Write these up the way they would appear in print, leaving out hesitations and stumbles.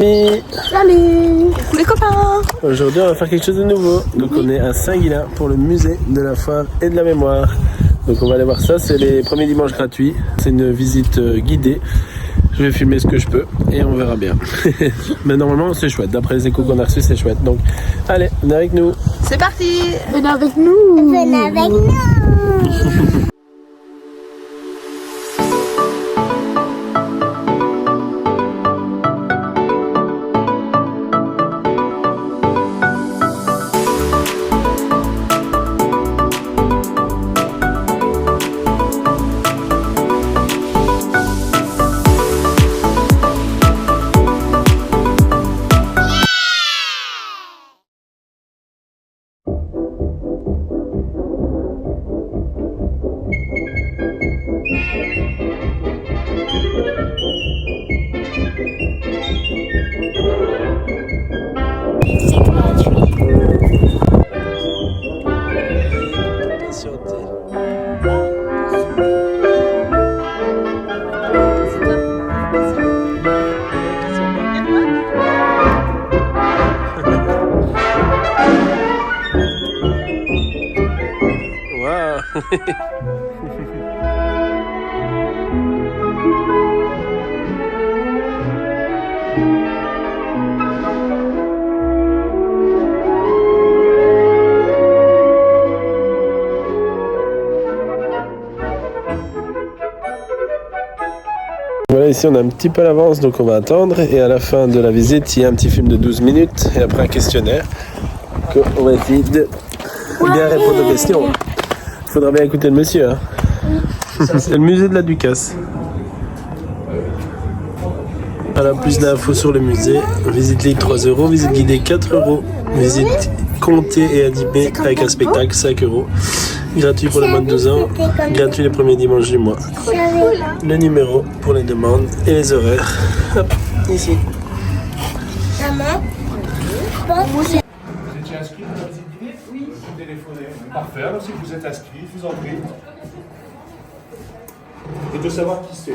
Salut. Coucou les copains. Aujourd'hui on va faire quelque chose de nouveau. Donc on est à Saint-Guilain pour le musée de la foire et de la mémoire. Donc on va aller voir ça, c'est les premiers dimanches gratuits. C'est une visite guidée. Je vais filmer ce que je peux et on verra bien. Mais normalement c'est chouette, d'après les échos qu'on a reçus c'est chouette. Donc allez, venez avec nous. C'est parti. Venez avec nous. Venez avec nous. Voilà, ici on a un petit peu l'avance donc on va attendre et à la fin de la visite il y a un petit film de 12 minutes et après un questionnaire qu'on va essayer de bien répondre aux questions. Il faudra bien écouter le monsieur. Hein. C'est le musée de la Ducasse. Voilà, plus d'infos sur le musée. Visite libre 3 €, visite guidée 4 €, visite comptée et animée avec un spectacle 5 €. Gratuit pour les moins de 12 ans, gratuit les premiers dimanches du mois. Le numéro pour les demandes et les horaires. Hop, ici. Maman, Vous étiez inscrit pour la visite guidée? Oui. Vous téléphonez. Parfait, alors si vous êtes inscrit, je vous en prie. Et de savoir qui c'est.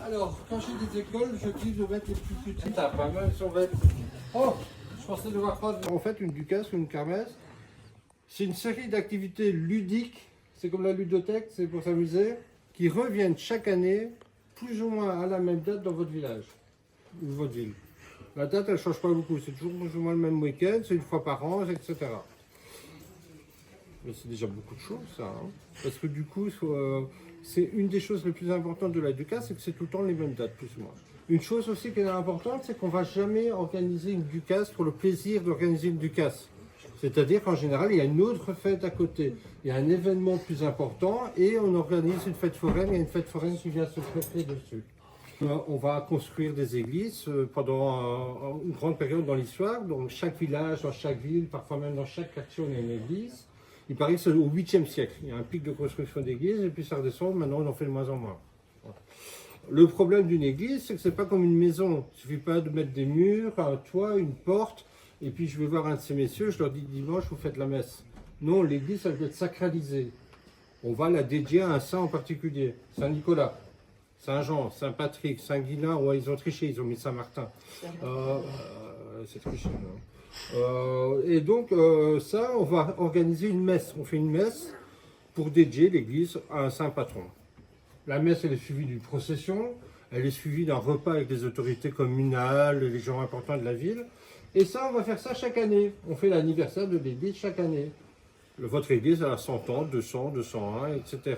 Alors, quand j'ai des écoles, je dis de mettre les plus petites. Ah, pas mal, sur bête. Oh, je pensais devoir prendre. En fait, une ducasse ou une kermesse, c'est une série d'activités ludiques, c'est comme la ludothèque, c'est pour s'amuser, qui reviennent chaque année, plus ou moins à la même date dans votre village ou votre ville. La date, elle ne change pas beaucoup, c'est toujours plus ou moins le même week-end, c'est une fois par an, etc. Mais c'est déjà beaucoup de choses, ça. Hein. Parce que du coup, c'est une des choses les plus importantes de la ducasse, c'est que c'est tout le temps les mêmes dates, plus ou moins. Une chose aussi qui est importante, c'est qu'on ne va jamais organiser une ducasse pour le plaisir d'organiser une ducasse. C'est-à-dire qu'en général, il y a une autre fête à côté. Il y a un événement plus important et on organise une fête foraine. Il y a une fête foraine qui vient se prêter dessus. On va construire des églises pendant une grande période dans l'histoire. Donc chaque village, dans chaque ville, parfois même dans chaque quartier, on a une église. Il paraît que c'est au 8e siècle. Il y a un pic de construction d'églises et puis ça redescend. Maintenant, on en fait de moins en moins. Le problème d'une église, c'est que c'est pas comme une maison. Il suffit pas de mettre des murs, un toit, une porte. Et puis je vais voir un de ces messieurs, je leur dis dimanche, vous faites la messe. Non, l'église, elle doit être sacralisée. On va la dédier à un saint en particulier. Saint-Nicolas, Saint-Jean, Saint-Patrick, Saint-Guilain. Ouais, ils ont triché, ils ont mis Saint-Martin. C'est triché. Et donc, ça, on va organiser une messe. On fait une messe pour dédier l'église à un saint patron. La messe, elle est suivie d'une procession. Elle est suivie d'un repas avec les autorités communales, les gens importants de la ville. Et ça, on va faire ça chaque année. On fait l'anniversaire de l'église chaque année. Votre église a 100 ans, 200, 201, etc.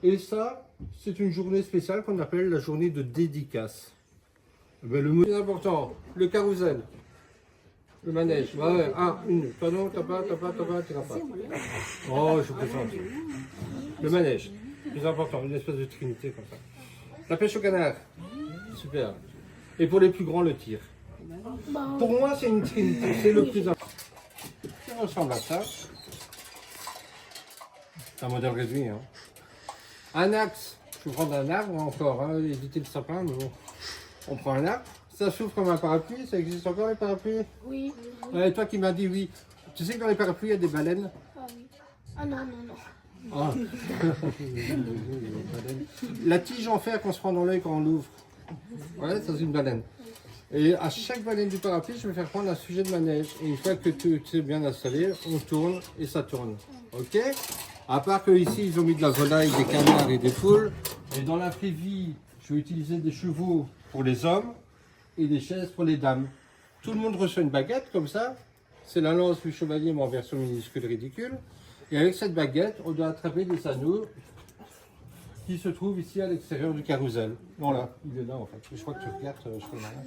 Et ça, c'est une journée spéciale qu'on appelle la journée de dédicace. Mais le mot important, le carrousel, le manège. Ouais, une. Toi non, t'as pas, tu n'as pas. Oh, je plaisante. Le manège, plus important, une espèce de trinité comme ça. La pêche au canard, super. Et pour les plus grands, le tir. Pour moi, c'est une trinité, c'est le plus important. Ça ressemble à ça. C'est un modèle réduit. Hein. Un axe, je vais prendre un arbre encore, hein, éviter le sapin, mais bon. On prend un arbre, ça s'ouvre comme un parapluie, ça existe encore les parapluies? oui. Ouais, toi qui m'as dit oui. Tu sais que dans les parapluies, il y a des baleines? Ah oui. Ah non. Ah. La tige en fer qu'on se prend dans l'œil quand on l'ouvre. Ouais, ça c'est une baleine. Et à chaque baleine du parapluie, je vais faire prendre un sujet de manège. Et une fois que tout est bien installé, on tourne et ça tourne. Ok? À part que ici, ils ont mis de la volaille, des canards et des poules. Et dans la vraie vie, je vais utiliser des chevaux pour les hommes et des chaises pour les dames. Tout le monde reçoit une baguette comme ça. C'est la lance du chevalier, mais en version minuscule ridicule. Et avec cette baguette, on doit attraper des anneaux qui se trouvent ici à l'extérieur du carrousel. Voilà, il est là en fait. Je crois que tu regardes, je fais malin.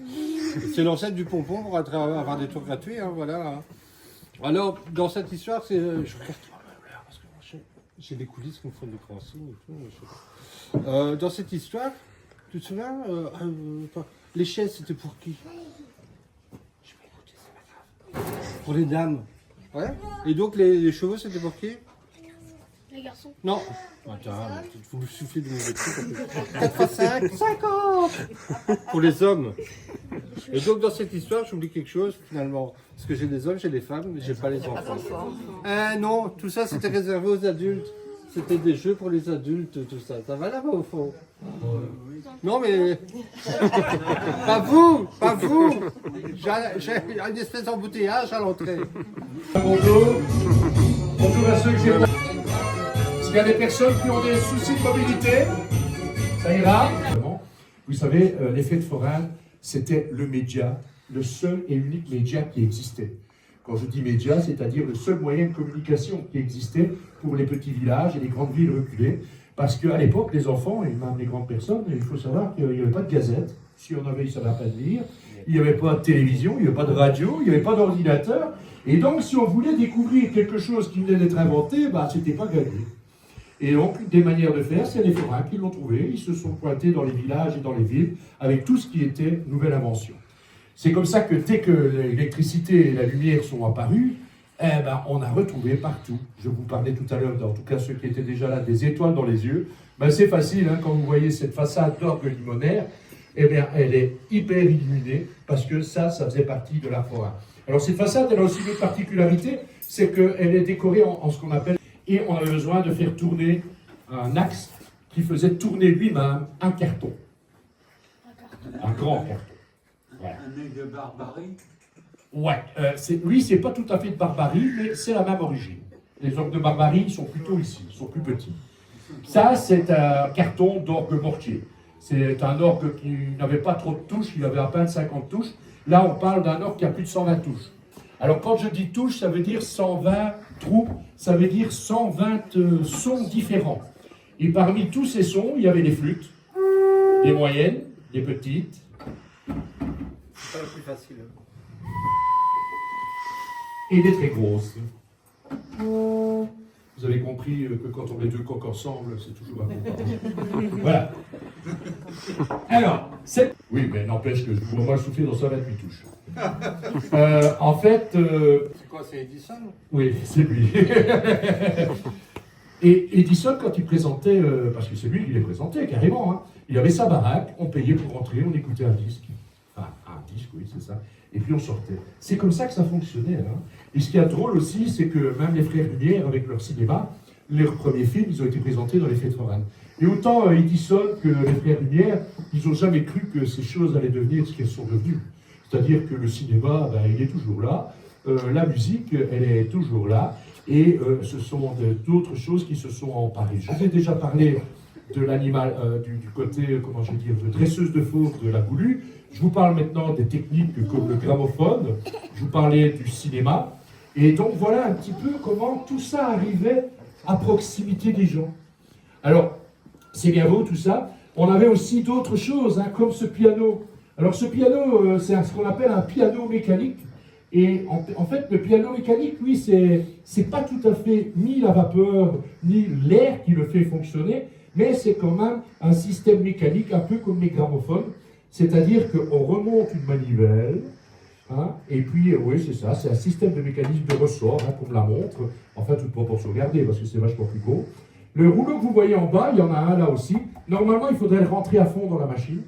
C'est l'ancêtre du pompon pour avoir des tours gratuits, hein, voilà. Alors, dans cette histoire, c'est... je regarde parce que j'ai des coulisses qui me font des grands signes et tout. Je sais pas. Dans cette histoire, tu te souviens les chaises, c'était pour qui? Je vais écouter, c'est pas grave. Pour les dames. Ouais. Et donc, les chevaux, c'était pour qui? Les garçons. Non. Attends, vous me soufflez de mauvais trucs. 4 5, 50 pour les hommes. Et donc, dans cette histoire, j'oublie quelque chose, finalement. Parce que j'ai des hommes, j'ai des femmes, mais j'ai pas les enfants. Non, tout ça, c'était réservé aux adultes. C'était des jeux pour les adultes, tout ça. Ça va là-bas, au fond? Non, mais... pas vous. J'ai une espèce d'embouteillage à l'entrée. Bonjour. Bonjour à ceux qui sont... S'il y a des personnes qui ont des soucis de mobilité, ça ira. Vous savez, les fêtes foraines, c'était le média, le seul et unique média qui existait. Quand je dis média, c'est-à-dire le seul moyen de communication qui existait pour les petits villages et les grandes villes reculées. Parce qu'à l'époque, les enfants, et même les grandes personnes, il faut savoir qu'il n'y avait pas de gazette. Si on avait, ils ne savaient pas lire. Il n'y avait pas de télévision, il n'y avait pas de radio, il n'y avait pas d'ordinateur. Et donc, si on voulait découvrir quelque chose qui venait d'être inventé, bah, c'était pas gagné. Et donc, une des manières de faire, c'est les forains qui l'ont trouvé. Ils se sont pointés dans les villages et dans les villes avec tout ce qui était nouvelle invention. C'est comme ça que dès que l'électricité et la lumière sont apparues, eh ben, on a retrouvé partout. Je vous parlais tout à l'heure, en tout cas ceux qui étaient déjà là, des étoiles dans les yeux. Ben, c'est facile, hein, quand vous voyez cette façade d'orgue limonaire, eh bien, elle est hyper illuminée parce que ça faisait partie de l'art forain. Alors cette façade, elle a aussi une autre particularité, c'est qu'elle est décorée en ce qu'on appelle... Et on avait besoin de faire tourner un axe qui faisait tourner lui-même un carton. Un grand carton. Voilà. Un œil de barbarie. Ouais, lui, c'est pas tout à fait de barbarie, mais c'est la même origine. Les orgues de barbarie sont plutôt ici, ils sont plus petits. Ça, c'est un carton d'orgue mortier. C'est un orgue qui n'avait pas trop de touches, il avait à peine 50 touches. Là, on parle d'un orgue qui a plus de 120 touches. Alors, quand je dis touches, ça veut dire 120 trous, ça veut dire 120 sons différents. Et parmi tous ces sons, il y avait des flûtes, des moyennes, des petites. C'est pas le plus facile. Et des très grosses. Vous avez compris que quand on met deux coques ensemble, c'est toujours un bon. Voilà. Alors, oui, mais n'empêche que moi je soufflais dans 128 touches. En fait... C'est quoi, c'est Edison? Oui, c'est lui. Et Edison, quand il présentait, parce que c'est lui qui les présentait carrément, hein, il avait sa baraque, on payait pour rentrer, on écoutait un disque. Enfin, un disque, oui, c'est ça. Et puis on sortait. C'est comme ça que ça fonctionnait. Hein. Et ce qui est drôle aussi, c'est que même les frères Lumière, avec leur cinéma, leurs premiers films, ils ont été présentés dans les fêtes foraines. Et autant Edison que les frères Lumière, ils n'ont jamais cru que ces choses allaient devenir ce qu'elles sont devenues. C'est-à-dire que le cinéma, ben, il est toujours là, la musique, elle est toujours là, et ce sont d'autres choses qui se sont emparées. Je vous ai déjà parlé de l'animal, du côté, comment je vais dire, de dresseuse de fauves de la Goulue. Je vous parle maintenant des techniques comme le gramophone, je vous parlais du cinéma, et donc voilà un petit peu comment tout ça arrivait à proximité des gens. Alors, c'est bien beau tout ça, on avait aussi d'autres choses, hein, comme ce piano. Alors ce piano, c'est ce qu'on appelle un piano mécanique, et en fait le piano mécanique, lui, c'est pas tout à fait ni la vapeur, ni l'air qui le fait fonctionner, mais c'est quand même un système mécanique, un peu comme les gramophones. C'est-à-dire qu'on remonte une manivelle, hein, et puis, oui, c'est ça, c'est un système de mécanisme de ressort, hein, comme la montre, enfin, toute proportion gardée, parce que c'est vachement plus gros. Le rouleau que vous voyez en bas, il y en a un là aussi. Normalement, il faudrait le rentrer à fond dans la machine.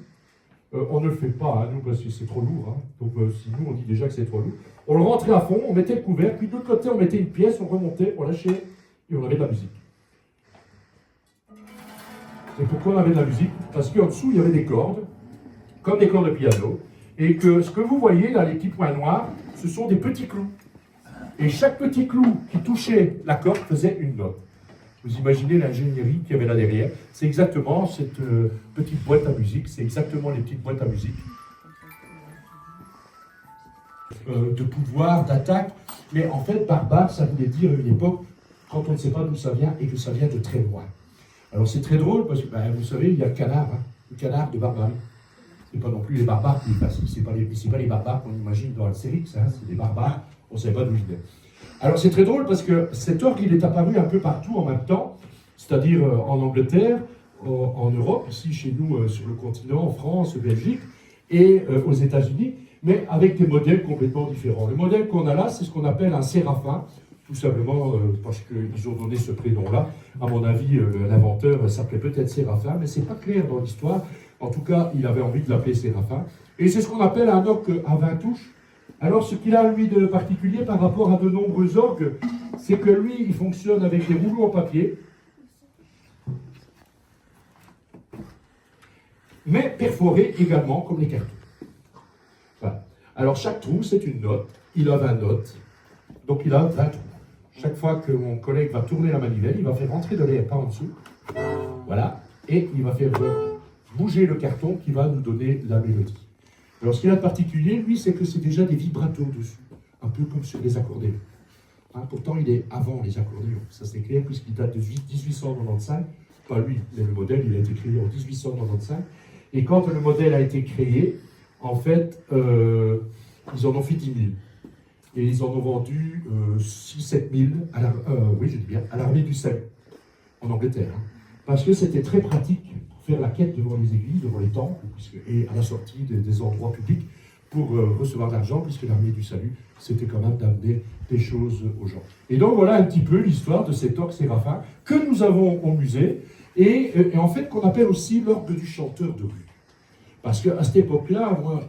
On ne le fait pas, hein, nous, parce que c'est trop lourd. Hein. Donc, si nous, on dit déjà que c'est trop lourd. On le rentrait à fond, on mettait le couvercle, puis de l'autre côté, on mettait une pièce, on remontait, on lâchait, et on avait de la musique. Et pourquoi on avait de la musique? Parce qu'en dessous, il y avait des cordes, comme des cordes de piano, et que ce que vous voyez là, les petits points noirs, ce sont des petits clous. Et chaque petit clou qui touchait la corde faisait une note. Vous imaginez l'ingénierie qu'il y avait là derrière. C'est exactement cette petite boîte à musique, c'est exactement les petites boîtes à musique. De pouvoir, d'attaque. Mais en fait, barbare, ça voulait dire à une époque, quand on ne sait pas d'où ça vient et que ça vient de très loin. Alors c'est très drôle parce que, vous savez, il y a le canard, le canard de Barbarie. C'est pas non plus les barbares qui passent, c'est pas les barbares qu'on imagine dans Astérix, c'est des barbares, on ne sait pas d'où ils viennent. Alors c'est très drôle parce que cet orgue, il est apparu un peu partout en même temps, c'est-à-dire en Angleterre, en Europe, ici chez nous sur le continent, en France, Belgique, et aux États-Unis, mais avec des modèles complètement différents. Le modèle qu'on a là, c'est ce qu'on appelle un séraphin, tout simplement parce qu'ils ont donné ce prénom-là. À mon avis, l'inventeur s'appelait peut-être Séraphin, mais c'est pas clair dans l'histoire. En tout cas, il avait envie de l'appeler Séraphin. Et c'est ce qu'on appelle un orgue à 20 touches. Alors, ce qu'il a, lui, de particulier par rapport à de nombreux orgues, c'est que lui, il fonctionne avec des rouleaux en papier, mais perforés également, comme les cartons. Voilà. Alors, chaque trou, c'est une note. Il a 20 notes, donc il a 20 trous. Chaque fois que mon collègue va tourner la manivelle, il va faire rentrer de l'air par en dessous. Voilà. Et il va faire bouger le carton qui va nous donner la mélodie. Alors, ce qu'il a de particulier, lui, c'est que c'est déjà des vibratos dessus, un peu comme sur les accordéons. Pourtant, il est avant les accordéons, ça c'est clair, puisqu'il date de 1895. Pas lui, mais le modèle, il a été créé en 1895. Et quand le modèle a été créé, en fait, ils en ont fait 10 000. Et ils en ont vendu 6-7 000 à l'armée du salut, en Angleterre. Parce que c'était très pratique pour faire la quête devant les églises, devant les temples, et à la sortie des endroits publics, pour recevoir de l'argent, puisque l'armée du salut, c'était quand même d'amener des choses aux gens. Et donc voilà un petit peu l'histoire de cet orgue séraphin que nous avons au musée, et en fait qu'on appelle aussi l'orgue du chanteur de rue. Parce qu'à cette époque-là, moi,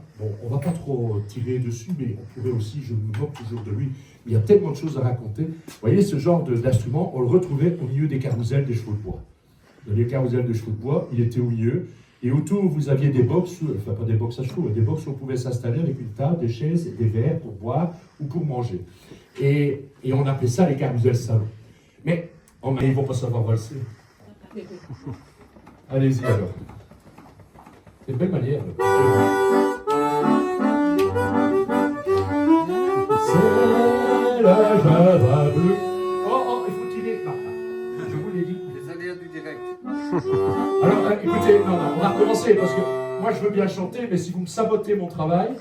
on ne va pas trop tirer dessus, mais on pourrait aussi, je me moque toujours de lui, mais il y a tellement de choses à raconter. Vous voyez, ce genre d'instrument, on le retrouvait au milieu des carousels des chevaux de bois. Dans les carousels de chevaux de bois, il était au milieu, et autour, vous aviez des box, enfin pas des box à chevaux, des box où on pouvait s'installer avec une table, des chaises, des verres pour boire ou pour manger. Et on appelait ça les carousels salons. Mais ils ne vont pas savoir valser. Allez-y alors. C'est une belle manière. C'est la Java bleue. Oh, il faut tirer. Non, je vous l'ai dit. Les aléas du direct. Alors, écoutez, non, on va recommencer parce que moi je veux bien chanter, mais si vous me sabotez mon travail,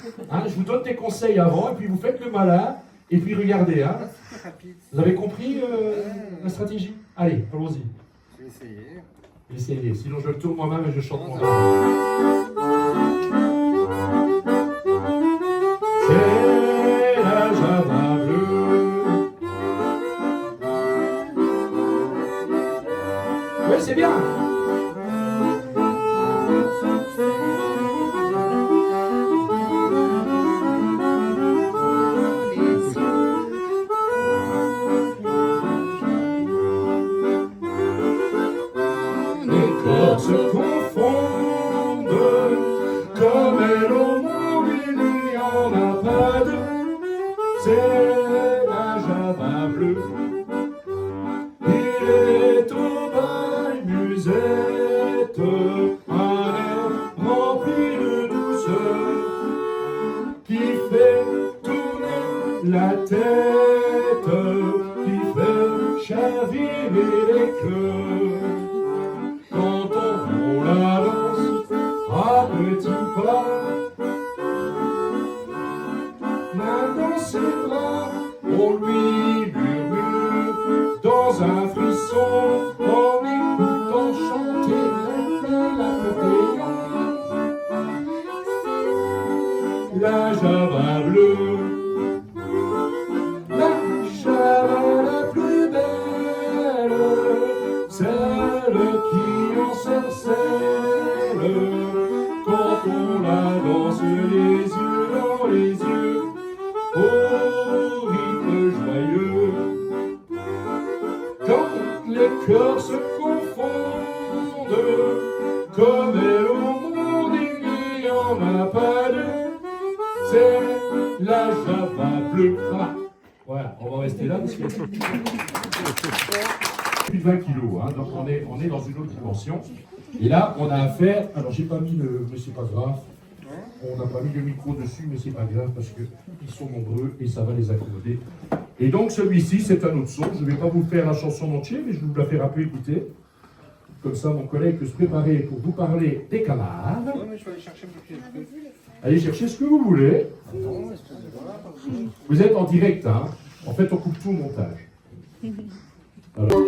je vous donne des conseils avant et puis vous faites le malin et puis regardez. Vous avez compris la stratégie? Allez, allons-y. Je vais essayer. Essayez, sinon je le tourne moi-même et je chante moi-même. C'est la Java bleue. Oui, c'est bien. Se confondent comme elle au monde, il n'y en a pas deux. C'est la Java bleue. Il est au bail musette, un air rempli de douceur qui fait tourner la tête, qui fait chavirer les cœurs. Quand on la danse à petits pas, main dans ses bras, on lui murmure dans un frisson, en écoutant chanter la Java bleue. La Java la plus belle, celle qui ensorcelle quand on la danse les yeux dans les yeux au rythme joyeux. Quand les cœurs se confondent comme elle au monde, il n'y en a pas deux. Java bleu. Voilà, on va rester là parce qu'il y a plus de 20 kilos, hein, donc on est dans une autre dimension. Et là, on a affaire. Alors, j'ai pas mis le. Mais c'est pas grave. On n'a pas mis le micro dessus, mais c'est pas grave parce qu'ils sont nombreux et ça va les accommoder. Et donc, celui-ci, c'est un autre son. Je ne vais pas vous faire la chanson entière, mais je vais vous la faire un peu écouter. Comme ça, mon collègue peut se préparer pour vous parler des canards. Non, mais je vais aller chercher un petit truc. Allez chercher ce que vous voulez. Non, excusez-moi. Vous êtes en direct, hein. En fait, on coupe tout au montage. Alors.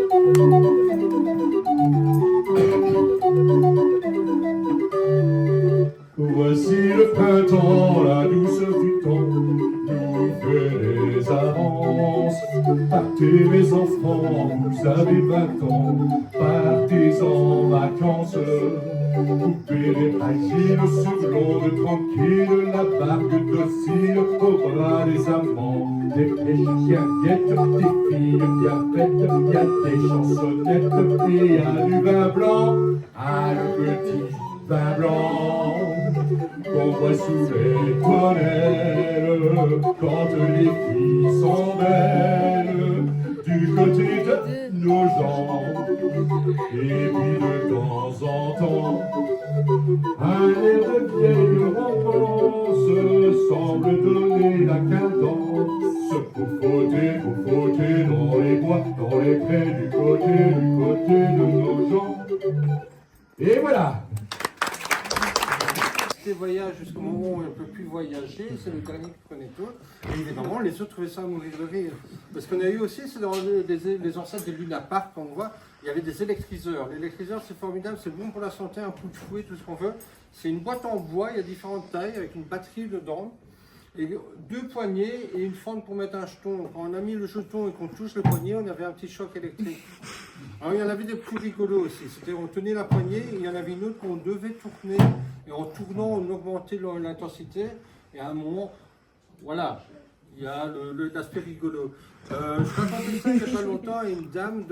Voici le printemps, la douceur du temps nous fait des avances. Partez mes enfants, vous avez 20 ans, partez en vacances. Coupez les fragiles sur l'onde tranquille, la barque docile au bras des amants. Des pêches guinguettes, des filles bien faites, il y a des chansonnettes et il y a du vin blanc, le petit vin blanc qu'on boit sous les tonnelles quand les filles sont belles du côté de nos gens. Et puis de temps en temps, un air de vieille romance semble donner la cadence pour fauter dans les bois, dans les prés du côté de nos gens. Et voilà. Des voyages jusqu'au moment où on ne peut plus voyager, c'est le dernier qui prenait tout. Et évidemment, les autres trouvaient ça à mourir de rire. Parce qu'on a eu aussi, c'est dans les ancêtres des Luna Park, on voit, il y avait des électryseurs. L'électryseur, c'est formidable, c'est bon pour la santé, un coup de fouet, tout ce qu'on veut. C'est une boîte en bois, il y a différentes tailles, avec une batterie dedans. Et 2 poignées et une fente pour mettre un jeton. Quand on a mis le jeton et qu'on touche le poignet, on avait un petit choc électrique. Alors il y en avait des plus rigolos aussi. C'était on tenait la poignée et il y en avait une autre qu'on devait tourner. Et en tournant, on augmentait l'intensité. Et à un moment, voilà, il y a l'aspect rigolo. Je racontais ça il n'y a pas longtemps à une dame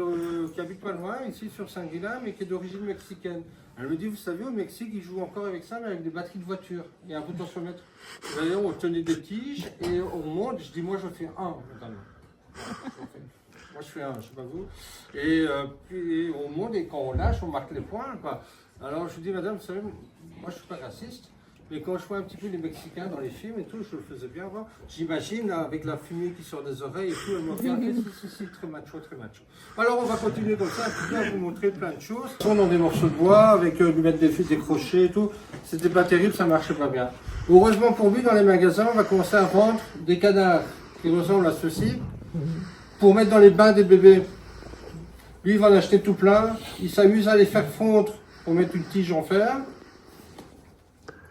qui habite pas loin, ici sur Saint-Guilain, mais qui est d'origine mexicaine. Elle me dit, vous savez, au Mexique, ils jouent encore avec ça, mais avec des batteries de voiture et un potentiomètre. D'ailleurs, on tenait des tiges et on monte. Je dis, moi, je fais un, madame. Moi, je fais un, je sais pas vous. Et puis, on monte et quand on lâche, on marque les points, quoi. Alors, je dis, madame, vous savez, moi, je suis pas raciste. Mais quand je vois un petit peu les Mexicains dans les films et tout, je le faisais bien avant. J'imagine avec la fumée qui sort des oreilles et tout, elle me regarde, si, très macho, très macho. Alors on va continuer comme ça, puis bien vous montrer plein de choses. On dans des morceaux de bois, avec lui mettre des crochets et tout. C'était pas terrible, ça marchait pas bien. Heureusement pour lui, dans les magasins, on va commencer à vendre des canards qui ressemblent à ceux-ci, pour mettre dans les bains des bébés. Lui, il va en acheter tout plein. Il s'amuse à les faire fondre pour mettre une tige en fer,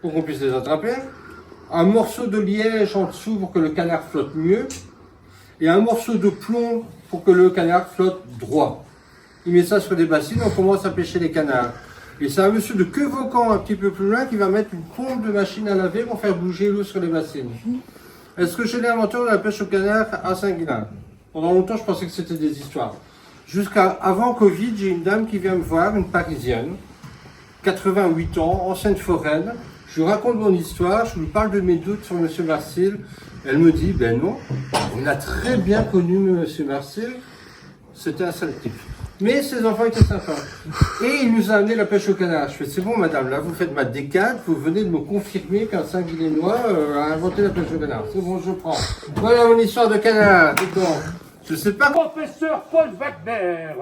pour qu'on puisse les attraper, un morceau de liège en dessous pour que le canard flotte mieux, et un morceau de plomb pour que le canard flotte droit. Il met ça sur des bassines, on commence à pêcher les canards. Et c'est un monsieur de Quevaucan un petit peu plus loin qui va mettre une pompe de machine à laver pour faire bouger l'eau sur les bassines. Est-ce que j'ai l'inventeur de la pêche au canard à Saint-Guilain? Pendant longtemps, je pensais que c'était des histoires. Jusqu'à avant Covid, j'ai une dame qui vient me voir, une Parisienne, 88 ans, ancienne foraine. Je lui raconte mon histoire, je lui parle de mes doutes sur M. Marcil. Elle me dit, ben non, on a très bien connu M. Marcil, c'était un sale type. Mais ses enfants étaient sympas. Et il nous a amené la pêche au canard. Je fais, c'est bon madame, là vous faites ma décade, vous venez de me confirmer qu'un Saint-Guilénois a inventé la pêche au canard. C'est bon, je prends. Voilà mon histoire de canard. Je sais pas. Professeur Paul Wagner.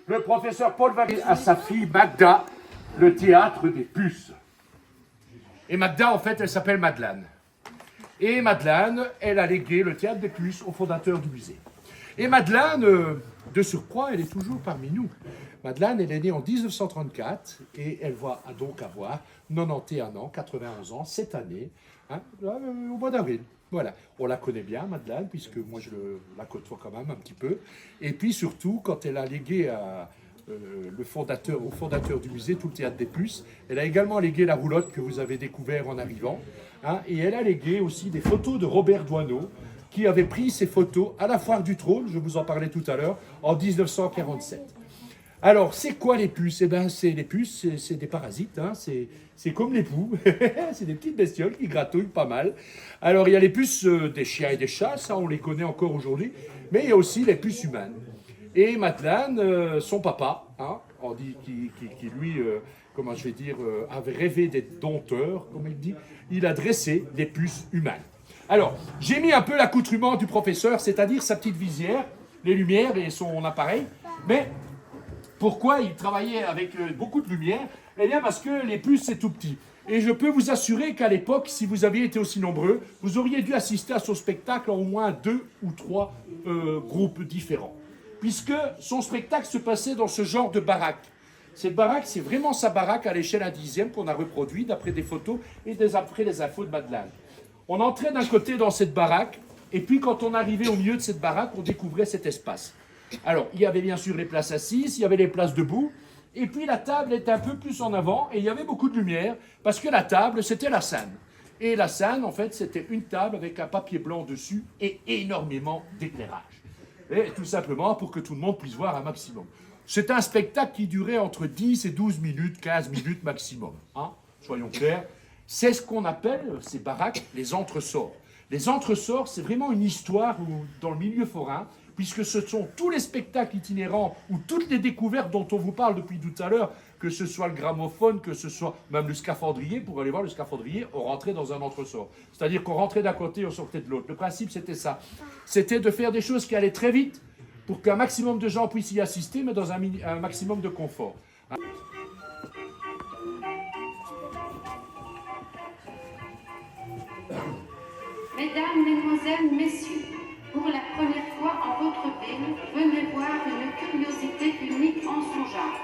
Le professeur Paul Wagner a sa fille Magda, le théâtre des puces. Et Magda, en fait, elle s'appelle Madeleine. Et Madeleine, elle a légué le théâtre des puces au fondateur du musée. Et Madeleine, de surcroît, elle est toujours parmi nous. Madeleine, elle est née en 1934 et elle va donc avoir 91 ans, 91 ans cette année, hein, au mois d'avril. Voilà, on la connaît bien, Madeleine, puisque moi je la côtoie quand même un petit peu. Et puis surtout, quand elle a légué au fondateur du musée tout le théâtre des puces, elle a également légué la roulotte que vous avez découvert en arrivant. Hein, et elle a légué aussi des photos de Robert Doisneau, qui avait pris ces photos à la Foire du Trône, je vous en parlais tout à l'heure, en 1947. Alors, c'est quoi les puces? Eh bien, les puces, c'est des parasites, hein. C'est comme les poux, c'est des petites bestioles qui gratouillent pas mal. Alors, il y a les puces des chiens et des chats, ça on les connaît encore aujourd'hui, mais il y a aussi les puces humaines. Et Madeleine, son papa, hein, on dit qui lui, comment je vais dire, avait rêvé d'être dompteur, comme il dit, il a dressé des puces humaines. Alors, j'ai mis un peu l'accoutrement du professeur, c'est-à-dire sa petite visière, les lumières et son appareil, mais pourquoi il travaillait avec beaucoup de lumière? Eh bien parce que les puces c'est tout petit. Et je peux vous assurer qu'à l'époque, si vous aviez été aussi nombreux, vous auriez dû assister à son spectacle en au moins 2 ou 3 groupes différents. Puisque son spectacle se passait dans ce genre de baraque. Cette baraque, c'est vraiment sa baraque à l'échelle 1/10 qu'on a reproduit d'après des photos et d'après les infos de Madeleine. On entrait d'un côté dans cette baraque, et puis quand on arrivait au milieu de cette baraque, on découvrait cet espace. Alors, il y avait bien sûr les places assises, il y avait les places debout, et puis la table était un peu plus en avant, et il y avait beaucoup de lumière, parce que la table, c'était la scène. Et la scène, en fait, c'était une table avec un papier blanc dessus et énormément d'éclairage. Et tout simplement pour que tout le monde puisse voir un maximum. C'est un spectacle qui durait entre 10 et 12 minutes, 15 minutes maximum. Hein, soyons clairs. C'est ce qu'on appelle, ces baraques, les entresorts. Les entresorts, c'est vraiment une histoire dans le milieu forain, puisque ce sont tous les spectacles itinérants ou toutes les découvertes dont on vous parle depuis tout à l'heure, que ce soit le gramophone, que ce soit même le scaphandrier, pour aller voir le scaphandrier, on rentrait dans un entresort. C'est-à-dire qu'on rentrait d'un côté, on sortait de l'autre. Le principe, c'était ça. C'était de faire des choses qui allaient très vite pour qu'un maximum de gens puissent y assister, mais dans un maximum de confort. Mesdames, Mesdemoiselles, Messieurs, pour la première fois en votre ville, venez voir une curiosité unique en son genre.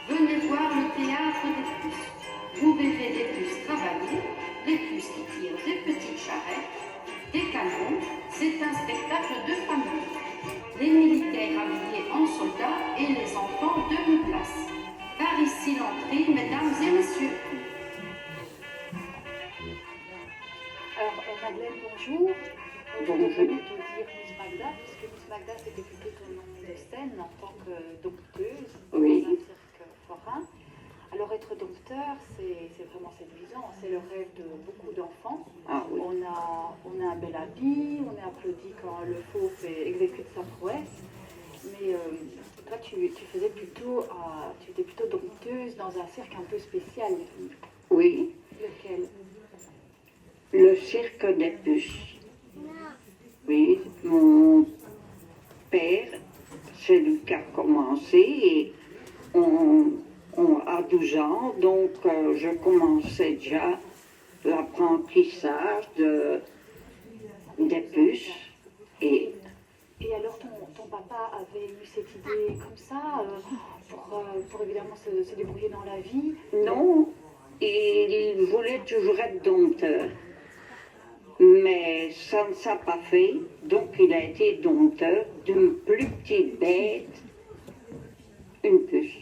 Venez voir le théâtre des puces. Vous verrez des puces travailler, des puces qui tirent des petites charrettes, des canons. C'est un spectacle de famille. Les militaires habillés en soldats et les enfants demi-place. Par ici l'entrée, mesdames et messieurs. Alors, Madeleine, bonjour. Bonjour. Je vais te dire Miss Magda, puisque Miss Magda, c'était plutôt ton nom de scène en tant que dompteuse dans un cirque forain. Alors, être dompteur, c'est vraiment séduisant. C'est le rêve de beaucoup d'enfants. Ah, oui. On a un bel habit, on est applaudi quand le faux exécute sa prouesse. Mais toi, tu étais plutôt dompteuse dans un cirque un peu spécial. Oui. Lequel? Le cirque des puces. Oui, mon père, c'est lui qui a commencé et à 12 ans, donc je commençais déjà l'apprentissage des puces. Et alors ton papa avait eu cette idée comme ça pour évidemment se débrouiller dans la vie? Non, il voulait toujours être dompteur. Mais ça ne s'est pas fait, donc il a été dompteur d'une plus petite bête, une puce.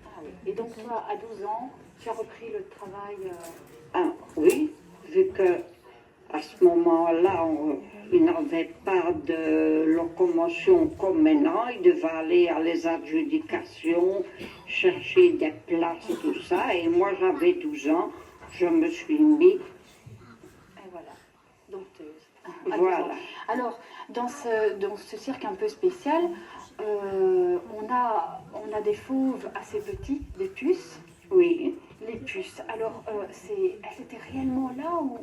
Ah oui. Et donc toi, à 12 ans, tu as repris le travail Ah oui, vu que à ce moment-là, il n'avait pas de locomotion comme maintenant, il devait aller à les adjudications, chercher des places, tout ça, et moi j'avais 12 ans, je me suis mis. Voilà. Alors, dans ce cirque un peu spécial, on a des fauves assez petits, des puces. Oui. Les puces. Alors, elles étaient réellement là ou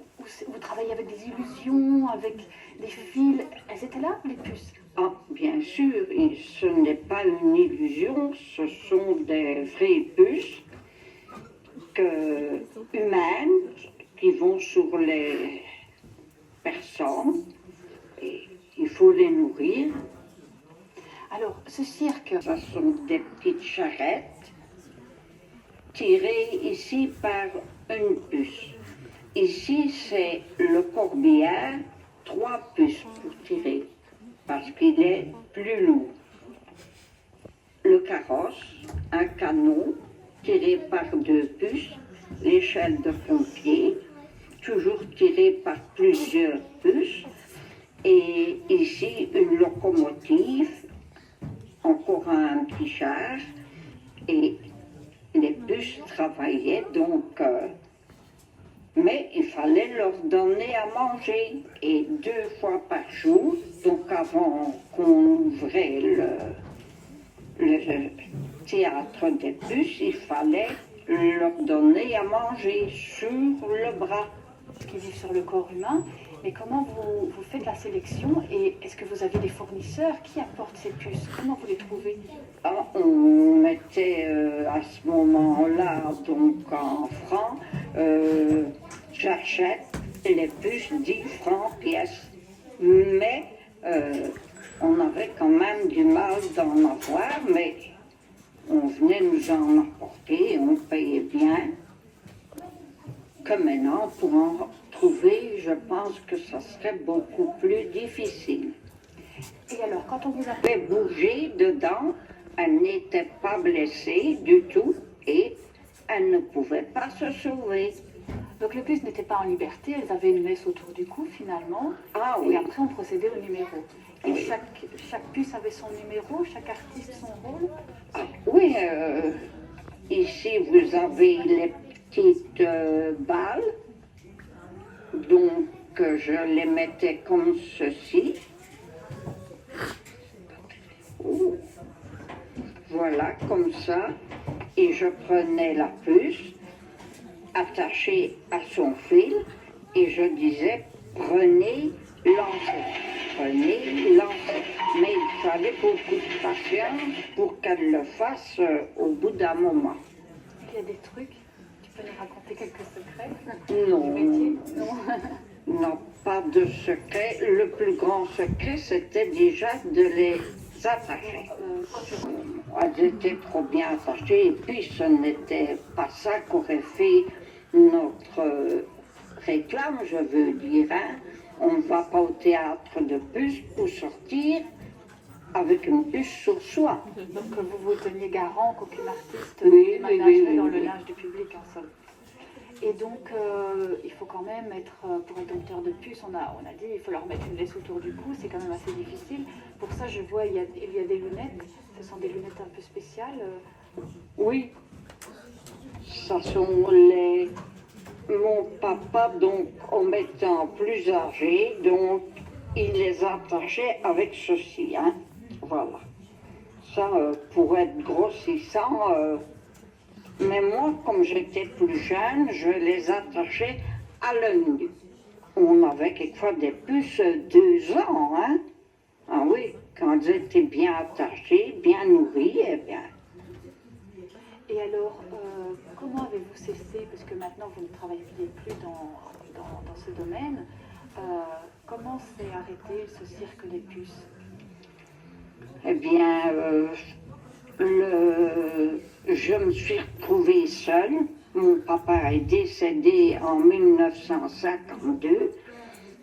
vous travaillez avec des illusions, avec des fils? Elles étaient là, les puces? Ah, bien sûr. Et ce n'est pas une illusion, ce sont des vraies puces humaines qui vont sur les personnes et il faut les nourrir. Alors, ce cirque... Ce sont des petites charrettes tirées ici par une puce. Ici, c'est le corbillard, 3 puces pour tirer, parce qu'il est plus lourd. Le carrosse, un canon tiré par 2 puces, l'échelle de pompier, toujours tiré par plusieurs puces, et ici une locomotive, encore un petit char, Et les puces travaillaient donc, mais il fallait leur donner à manger. Et 2 fois par jour, donc avant qu'on ouvrait le théâtre des puces, il fallait leur donner à manger sur le bras. Qui vivent sur le corps humain, mais comment vous faites la sélection et est-ce que vous avez des fournisseurs qui apportent ces puces? Comment vous les trouvez? Ah, on mettait à ce moment-là, donc en francs, j'achète les puces 10 francs pièce, mais on avait quand même du mal d'en avoir, mais on venait nous en apporter, on payait bien. Que maintenant, pour en trouver, je pense que ça serait beaucoup plus difficile. Et alors, quand on vous a Elle bouger dedans, elle n'était pas blessée du tout et elle ne pouvait pas se sauver. Donc les puces n'étaient pas en liberté, elles avaient une laisse autour du cou finalement. Ah Et oui, après on procédait au numéro. Et chaque puce avait son numéro, chaque artiste son rôle. oui, ici vous avez les petites balles, donc je les mettais comme ceci. Ouh. Voilà, comme ça, et je prenais la puce attachée à son fil et je disais prenez, lancez, prenez, lancez. Mais il fallait beaucoup de patience pour qu'elle le fasse au bout d'un moment. Il y a des trucs, tu peux nous raconter quelques secrets Non, du métier? Non. non, pas de secret. Le plus grand secret, c'était déjà de les attacher. Elles étaient trop bien attachées et puis ce n'était pas ça qu'aurait fait notre réclame, je veux dire. Hein. On ne va pas au théâtre de puces pour sortir avec une puce sur soi. Donc vous vous teniez garant qu'aucun artiste Oui, ne oui, ménagerait oui, dans oui, le oui. linge du public en somme. Et donc il faut quand même être, pour être dompteur de puces, on a dit il faut leur mettre une laisse autour du cou, c'est quand même assez difficile. Pour ça je vois il y a des lunettes, ce sont des lunettes un peu spéciales. Oui, ça sont les... Mon papa, donc, en mettant plus âgé, donc, il les attachait avec ceci, hein. Voilà. Ça, pour être grossissant, mais moi, comme j'étais plus jeune, je les attachais à l'œil. On avait quelquefois des puces 2 ans, hein. Ah oui, quand elles étaient bien attachées, bien nourries, eh bien. Et alors, comment avez-vous cessé, parce que maintenant vous ne travaillez plus dans ce domaine, comment s'est arrêté ce cirque des puces? Eh bien, je me suis retrouvée seule. Mon papa est décédé en 1952.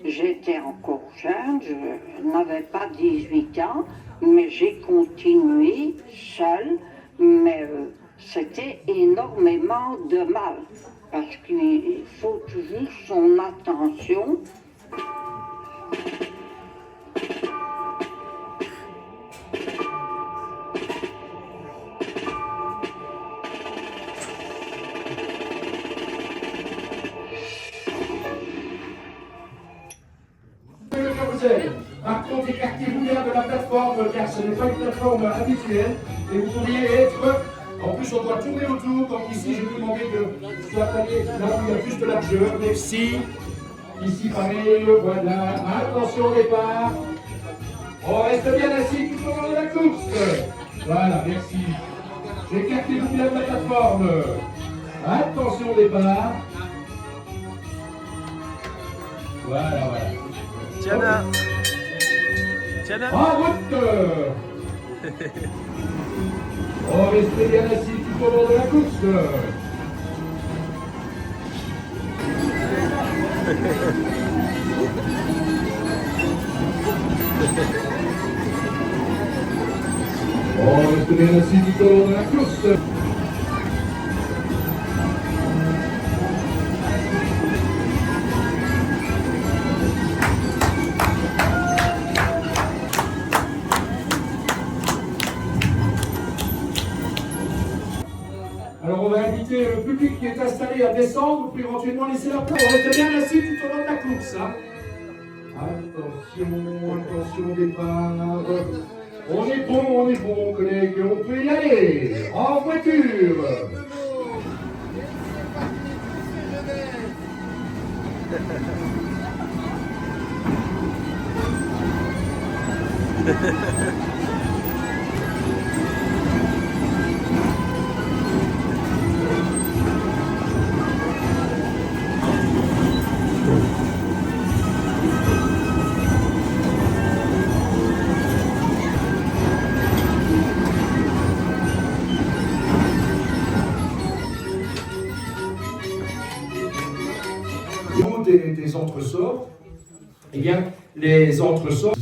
J'étais encore jeune, je n'avais pas 18 ans, mais j'ai continué seule. Mais c'était énormément de mal, parce qu'il faut toujours son attention. Par contre, écartez-vous bien de la plateforme, car ce n'est pas une plateforme habituelle, et vous pourriez être... En plus, on doit tourner autour, donc ici, je vais vous demander de soit aller là où il y a plus de largeur. Merci. Ici, pareil, voilà. Attention au départ. On reste bien assis tout au long de la course. Voilà, merci. Écartez-vous bien de la plateforme. Attention au départ. Voilà, voilà. Tiana. Tiana. En route. Oh, restez bien assis tout au long de la course. Oh, restez bien assis tout au long de la course. inviter le public qui est installé à descendre pour éventuellement laisser leur place. Restez bien assis tout au long de la course. Hein. Attention, départ. On est bon, collègues, on peut y aller. En voiture. Des entresorts, eh bien, les entresorts,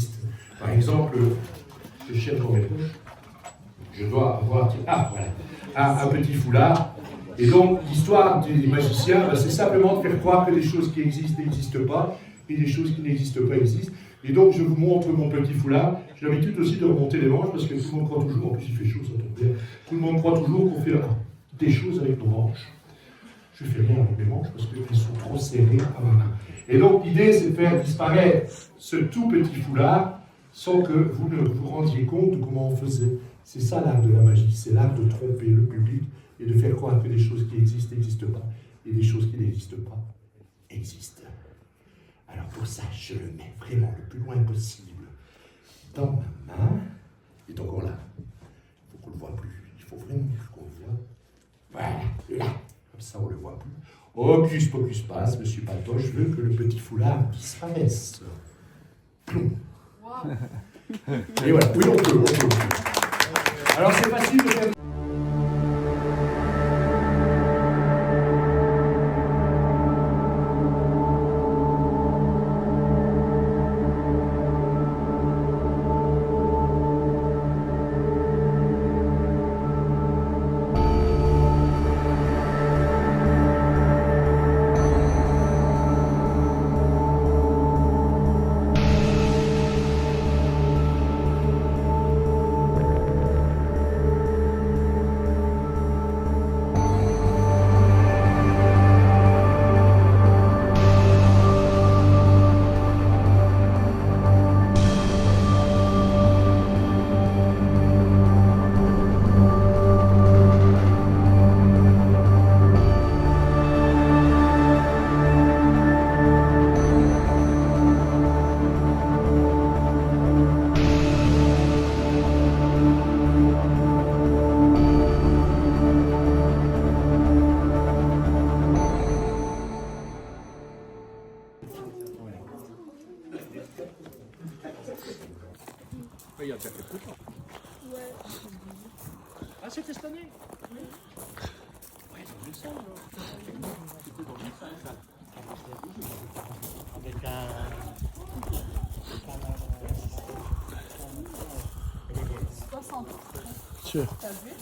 par exemple, je cherche dans mes poches, je dois avoir un petit foulard, et donc l'histoire des magiciens, c'est simplement de faire croire que des choses qui existent n'existent pas, et des choses qui n'existent pas existent, et donc je vous montre mon petit foulard. J'ai l'habitude aussi de remonter les manches, parce que tout le monde croit toujours, en plus il fait chaud, ça tombe bien, tout le monde croit toujours qu'on fait des choses avec nos manches. Je ne fais rien avec mes manches parce qu'elles sont trop serrées à ma main. Et donc l'idée, c'est de faire disparaître ce tout petit foulard sans que vous ne vous rendiez compte de comment on faisait. C'est ça l'art de la magie, c'est l'art de tromper le public et de faire croire que des choses qui existent n'existent pas, et des choses qui n'existent pas existent. Alors pour ça, je le mets vraiment le plus loin possible dans ma main, et encore là, il faut qu'on le voit plus, il faut vraiment qu'on le voit. Voilà, là. Comme ça, on ne le voit plus. Hocus pocus passe, monsieur Patoche veut que le petit foulard disparaisse. Wow. Et voilà, oui, on peut. Alors, c'est facile de faire... Il y a déjà quelques temps. Ouais. Ah, c'était cette année? Oui. Ouais, dans le sang, là. C'était dans le sang, ça. Avec un... 60. Sûr. T'as vu?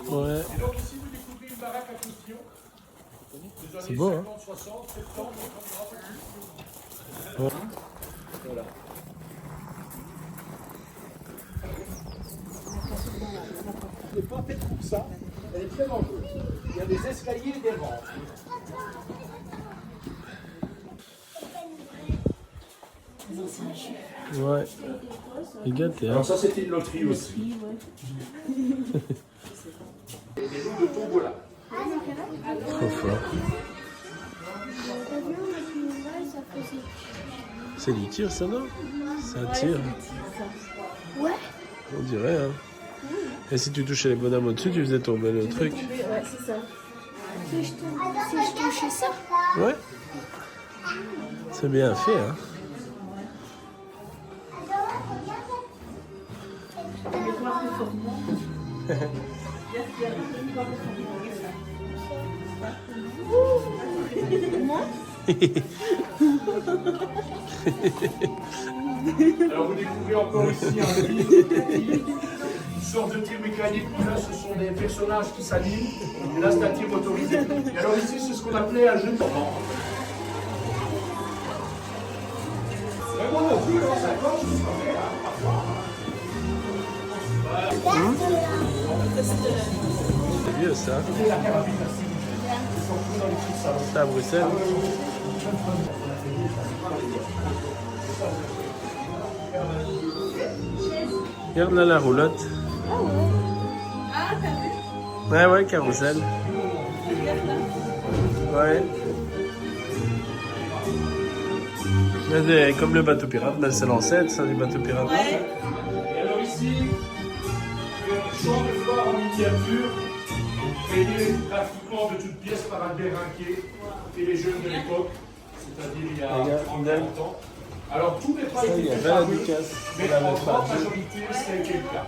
Ouais. Et donc ici, vous découvrez une baraque à caution. C'est beau, hein? 50, 60, 70, Ouais. Voilà. Elle n'est pas faite pour ça, elle est très dangereuse. Il y a des escaliers et des rampes. Ouais. Les gars, t'es Alors ça, c'était une loterie aussi. Et des loups de tombola. trop fort. C'est du tir, ça, non? C'est un tir. Ouais. On dirait, hein. Et si tu touchais les bonhommes au-dessus, tu faisais tomber le truc. Ouais, c'est ça. Si je touchais ça. Ouais. C'est bien fait, hein. Alors vous découvrez encore ici une sorte de tir mécanique. Là, ce sont des personnages qui s'animent. Et là, c'est un tir motorisé. Et alors ici, c'est ce qu'on appelait un jeu de temps. Vraiment non plus, dans 5 ans, je suis pas fait, hein, parfois. C'est vieux, ça. C'est la carabine, sont tous dans les petites salles. C'est à Bruxelles. Regarde là la roulotte. Ouais, ouais, carrousel. Ouais. Là, comme le bateau pirate, ben, c'est l'ancêtre, ça, du bateau pirate. Et alors ici, le champ de flore en miniature, créé pratiquement de toutes pièces par Albert Rinquet et les jeunes de l'époque, c'est-à-dire il y a 30 ans. Alors tous les pas Ça, il y étaient a faits par eux, dédicace. mais en grande majorité, ça a été le cas.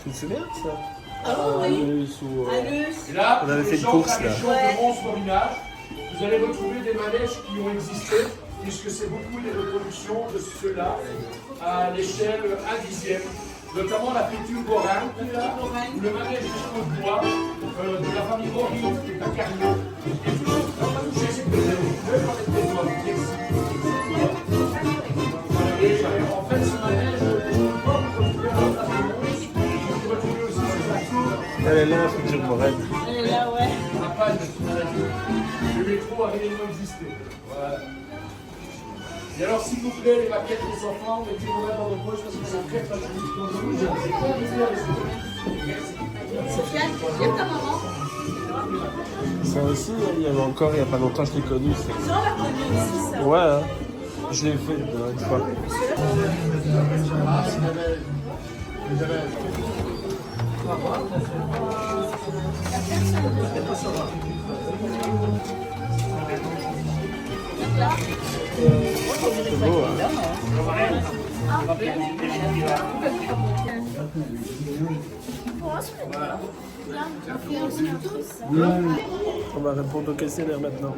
Tu te souviens de ça? Ah oui. Anus ou, Et là, On avait pour fait les une gens course, qui ont là. des choses de monstres morinage, vous allez retrouver des manèges qui ont existé, puisque c'est beaucoup des reproductions de ceux-là à l'échelle 1/10, notamment la pétule Borin, ou le manège des chevaux de bois de la famille Morin, qui est à Carnot. Et tout le monde, j'ai essayé de vous donner dans les témoins. En fait, ce manège, je ne peux pas vous retrouver à la place de monstres, vous retrouvez aussi ces actions. Elle est là, future Morel. Elle est là, ouais. La page le métro a réellement existé. Voilà. Et alors, s'il vous plaît, les maquettes des enfants, mettez-vous dans vos poches parce que c'est très facile. Sofiane, viens ta maman. Ça aussi, il y avait encore, il n'y a pas longtemps, je l'ai connu. On l'a connu aussi, ça. Ouais, hein. Je l'ai fait une fois. C'est beau, hein. On va répondre au questionnaire maintenant.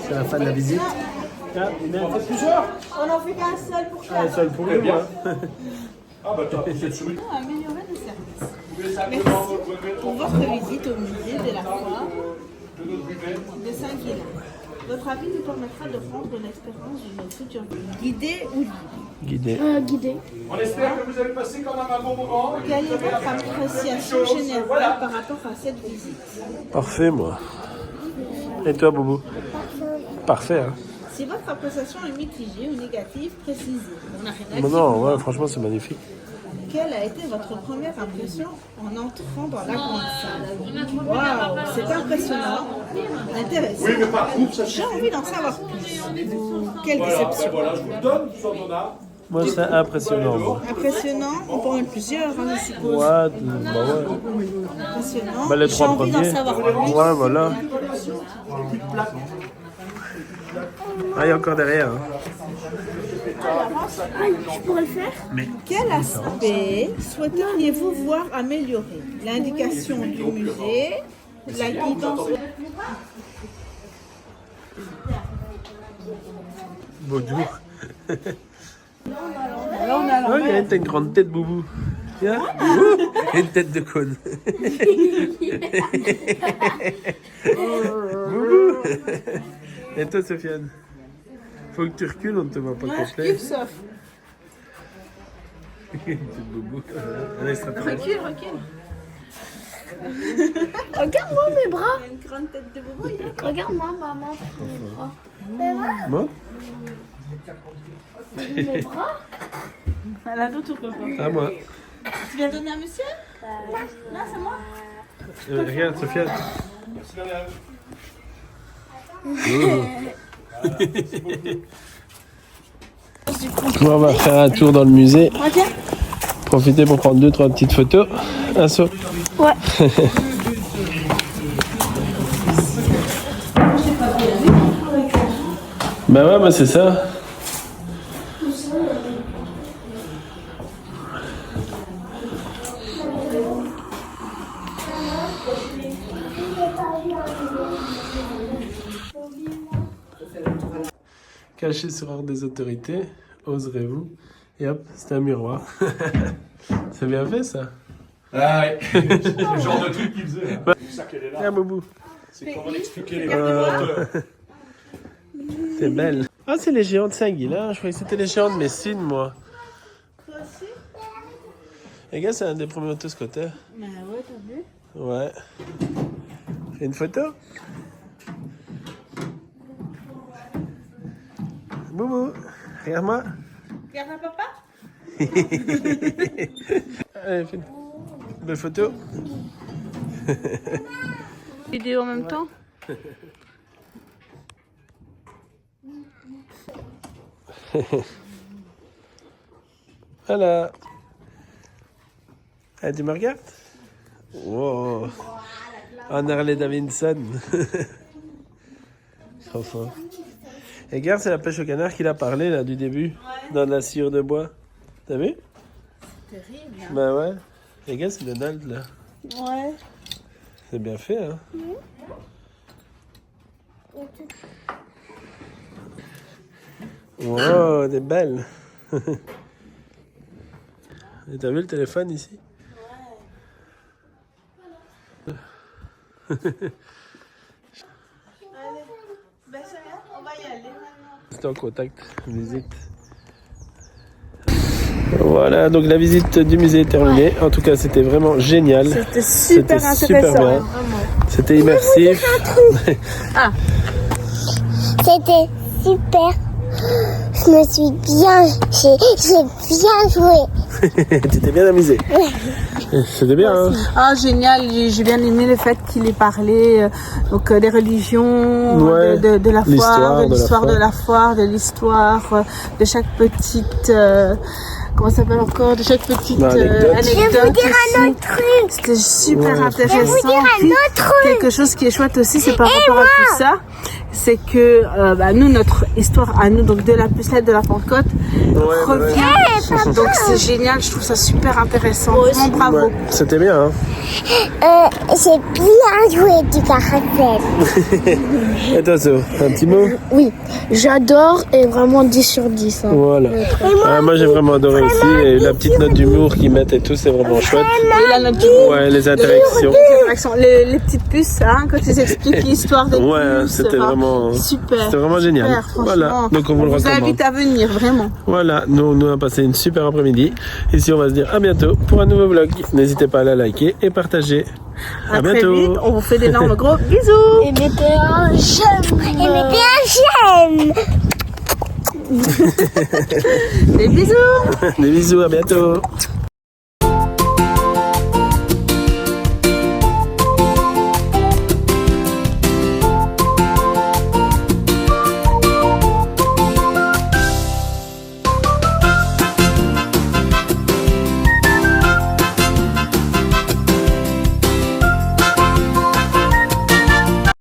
C'est la fin de la visite. Ah, Inès. En fait, plusieurs. On en fait qu'un seul pour Ah, seul pour lui, moi. Ah, bah, toi, vous êtes soumis. améliorer le service. Vous voulez simplement remettre Pour votre visite au musée de la foi de notre buvet. de Saint-Guélin. Votre avis nous permettra de prendre l'expérience d'une future guidée ou Guidé. Guidé. On espère que vous avez passé quand même un bon moment. quelle est votre appréciation générale par rapport à cette visite? Parfait, moi. Et toi, Boubou? Parfait, hein. Si votre appréciation est mitigée ou négative, précisez. On n'a rien à Bon, dire. non, ouais, franchement, c'est magnifique. Quelle a été votre première impression en entrant dans la grande salle? Waouh, c'est impressionnant, intéressant. Oui, mais par contre, ça J'ai envie d'en savoir plus. Quelle Voilà, ben déception. voilà, je vous le donne, vous en donnez. Moi, c'est impressionnant, moi. Impressionnant, on peut en mettre plusieurs, hein, je suppose. Ouais, bah ouais. Impressionnant. Bah, les J'ai trois envie d'en premiers. savoir plus. Ouais, voilà. Ah, il y a encore derrière. Hein. Je pourrais le faire. Quel aspect souhaiteriez-vous voir amélioré? L'indication du musée, la guidance. Baudou. Alors on a Oh, il y a une grande tête, Boubou. Tiens. Ouh, une tête de conne. Boubou. Et toi, Sofiane? Faut que tu recules, on ne te voit pas complet. sauf. Une petite Boubou. Un extraterrestre. Recule. Regarde-moi mes bras. Une grande tête de bobo. Regarde-moi, maman. Mes bras. Moi? Mes bras. Elle a d'autres copains. À moi. Tu viens donner à monsieur? Non, c'est moi. Regarde, Sofiane. Bon, on va faire un tour dans le musée. Ok. Profitez pour prendre 2-3 petites photos. Un saut. Ouais. Bah ouais, bah c'est ça. Caché sur ordre des autorités, oserez-vous? Et hop, c'est un miroir. C'est bien fait ça. Ah ouais, c'est le genre de truc qu'il faisait. Hein. C'est ça qu'elle est là. Ah, Boubou. C'est comment expliquer les T'es belle. Ah, c'est les géants de Saint-Guélin. Je croyais que c'était les géants de Messine, moi. Toi aussi? Les gars, c'est un des premiers autoscooters. Bah ouais, t'as vu? Ouais. Une photo? Boubou, regarde-moi. Regarde un papa. Allez, fais une belle photo. Vidéo en même temps. Voilà. Ah, tu me regardes? Wow. En Harley Davidson. Trop fort. Et regarde, c'est la pêche au canard qu'il a parlé là du début, dans la sciure de bois. T'as vu? Terrible. Hein. Bah ouais. Et regarde, c'est Donald là. Ouais. C'est bien fait, hein? Wow, t'es belle. Et t'as vu le téléphone ici? Ouais. Allez. Ben c'est bien, on va y aller maintenant. C'est en contact, visite. Voilà, donc la visite du musée est terminée. En tout cas, c'était vraiment génial. C'était super intéressant. Super bien. Vraiment. C'était immersif. C'était super. Je me suis bien, j'ai bien joué. Tu t'es bien amusé. C'était bien, hein? Ah génial, j'ai bien aimé le fait qu'il ait parlé donc des religions, Ouais. de la foire, de l'histoire de de la foire, de l'histoire de chaque petite comment ça s'appelle encore, de chaque petite Anecdote. anecdote. Je vais vous dire un aussi. autre truc. C'était super Ouais, intéressant. Je vais vous dire un Puis, autre truc. quelque chose qui est chouette aussi, c'est par rapport à tout ça, c'est que nous, notre histoire à nous, donc de la pucelette de la Pentecôte, revient. Donc c'est génial, je trouve ça super intéressant. Vraiment bravo. Ouais, c'était bien, hein? J'ai bien joué du caractère. Et toi, So, un petit mot? Oui, j'adore et vraiment 10 sur 10. Hein. Voilà. Moi, j'ai vraiment adoré aussi. Et la petite note d'humour qu'ils mettent et tout, c'est vraiment chouette. Et la note du Ouais, les interactions. les petites puces, hein, quand ils expliquent l'histoire des Ouais, puces. c'était vraiment, super. c'était vraiment génial. Super, Voilà, franchement. donc on vous le vous recommande. invite à venir, vraiment. Voilà, nous on a passé une super après-midi. Ici, on va se dire à bientôt pour un nouveau vlog. N'hésitez pas à la liker et partager. À Très bientôt. vite, on vous fait d'énormes gros bisous. Et mettez un j'aime. Et mettez un j'aime. Des bisous. Des bisous, à bientôt.